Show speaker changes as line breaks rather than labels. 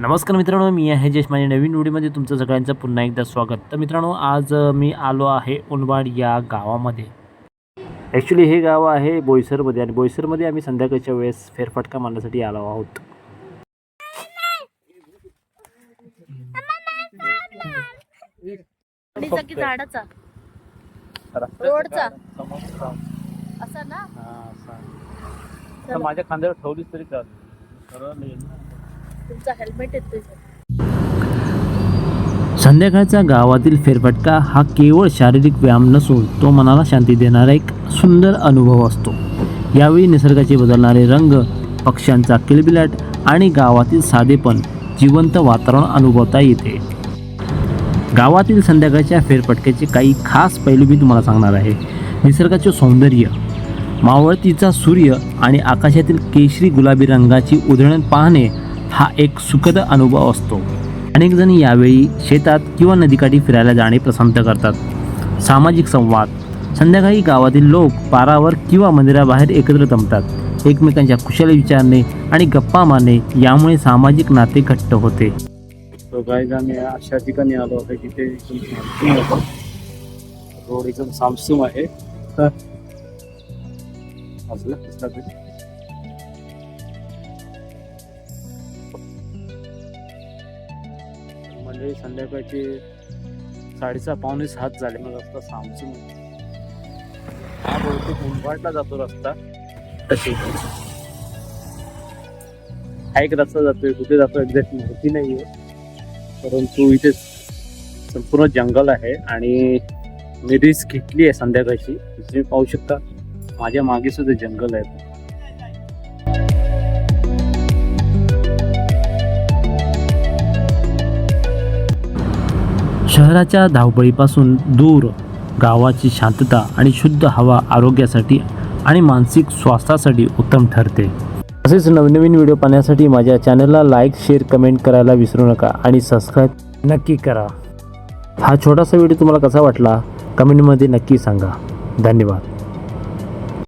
नमस्कार मित्रांनो, मी आहे जयेश. माझ्या नवीन व्हिडिओमध्ये तुमचं सगळ्यांचं पुन्हा एकदा स्वागत. तर मित्रांनो, आज मी आलो आहे उनवाड या गावामध्ये. ॲक्च्युली हे गाव आहे बोईसरमध्ये आणि बोईसरमध्ये आम्ही संध्याकाळच्या वेळेस फेरफटका मारण्यासाठी आलो आहोत.
झाडाचा रोडचा असा ना
माझ्या खांद्यावर ठेवलीच तरी का
तुमचा हेल्मेट येतोय.
संध्याकाळचा गावातील फेरफटका हा केवळ शारीरिक व्यायाम नसून तो मनाला शांती देणारा एक सुंदर अनुभव असतो. यावेळी निसर्गाचे बदलणारे रंग, पक्ष्यांचा किलबिलाट आणि गावातील साधेपण जिवंत वातावरण अनुभवता येते. गावातील संध्याकाळच्या फेरफटक्याचे काही खास पैलू मी तुम्हाला सांगणार आहे. निसर्गाचे सौंदर्य, मावळतीचा सूर्य आणि आकाशातील केशरी गुलाबी रंगाची उधळण पाहणे हा एक सुखद अनुभव असतो. अनेक जण यावेळी शेतात किंवा नदीकाठी फिरायला जाणे पसंत करतात. सामाजिक संवाद, संध्याकाळी गावातील लोक पारावर किंवा मंदिराबाहेर एकत्र जमतात. एकमेकांच्या कुशल विचारणे आणि गप्पा मारणे यामुळे सामाजिक नाते घट्ट होते. गाईज आम्ही अशा ठिकाणी आलो आहे जिथे रोड एकदम सामसूम आहे. म्हणजे संध्याकाळचे 6:30-6 झाले. मग रस्ता सामसूम हा बहुतेक उनवाडला जातो रस्ता. तसे हा एक रस्ता जातोय, कुठे जातो एक्झॅक्ट माहिती नाही आहे, परंतु इथे संपूर्ण जंगल आहे आणि मी रिस्क घेतली आहे संध्याकाळची. तुम्ही पाहू शकता माझ्या मागे सुद्धा जंगल आहे. शहराच्या धावपळीपासून दूर गावाची शांतता आणि शुद्ध हवा आरोग्यासाठी आणि मानसिक स्वास्थ्यासाठी उत्तम ठरते. असेच नवनवीन व्हिडिओ पाहण्यासाठी माझ्या चॅनलला लाईक, शेअर, कमेंट करायला विसरू नका आणि सबस्क्राईब नक्की करा. हा छोटासा व्हिडिओ तुम्हाला कसा वाटला कमेंटमध्ये नक्की सांगा. धन्यवाद.